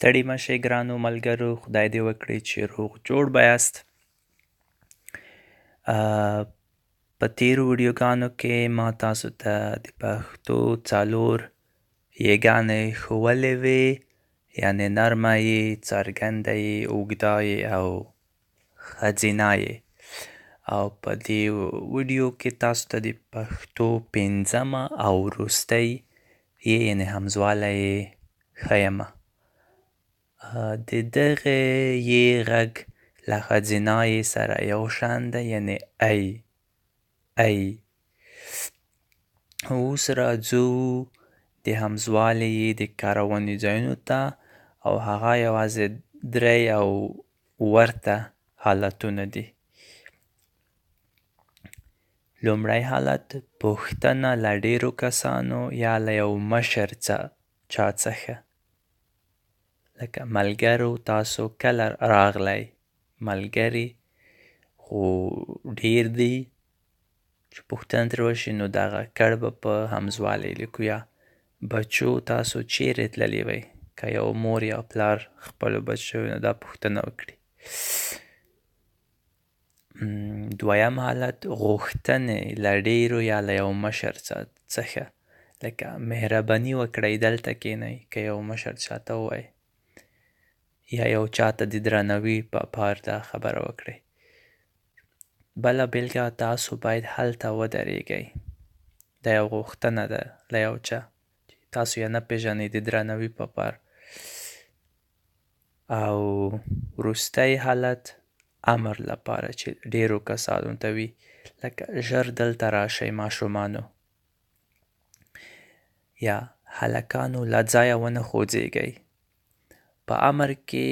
ستړي مشئ ګرانو ملګرو، خدای دې وکړي چې روغ جوړ به یاست. په تیرو ویډیوګانو کې ما تاسو ته د پښتو څلور یګانې ښوولې وې، یعنې نرمه یې، څرګنده یې، اوږده یې او ښځینه یې. او په دې ویډیو کې تاسو ته د پښتو پنځمه او وروستۍ یې یعنې همزوالی یې ښیمه. د دغې یې غږ له ښځینه یې سره یو شان دی، یعنې ای ای. اوس راځو د همزوالي یې د کارونې ځایونو ته، او هغه یوازې 3 او ورته حالتونه دي. لومړی حالت: پوښتنه له ډېرو کسانو یا له یو مشر چا څخه، لکه ملګرو تاسو کله راغلی؟ ملګري خو ډېر دي چې پوښتنه ترې وشي، نو دغه کړ به په همزوالی لیکو. یا بچو تاسو چیرې تللي وئ؟ که یو مور یا پلار خپلو بچو نه دا پوښتنه وکړي. دویم حالت: غوښتنې له ډېرو یا له یو مشر څخه، لکه مهرباني وکړئ دلته کښېنئ، که یو مشر چاته ووایي، یا یو چاته د درناوي په پار دا خبره وکړئ. بله بېلګه: تاسو باید هلته ودرېږئ. دا یو غوښتنه ده له یو چا چې تاسو یې نه پېژنئ، د درناوي په پار. او وروستی حالت: امر لپاره چې ډېرو کسانو ته وي، لکه ژر دلته راشئ ماشومانو، یا هلکانو له ځایه ونه خوځېږئ. په امر کې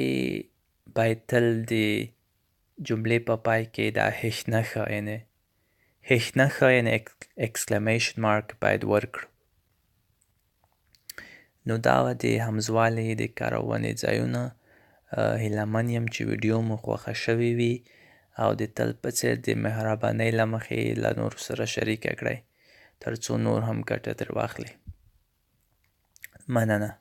باید تل د جملې په پای کې دا هش نښه یعنې exclamation mark باید ورکړو. نو دا وه د همزوالي د کارونې ځایونه. هیله من یم چې ویډیو مو خوښه شوې وي، او د تل په څېر د مهربانۍ له مخې له نورو سره شریکه کړئ، تر څو نور هم ګټه ترې واخلي. مننه.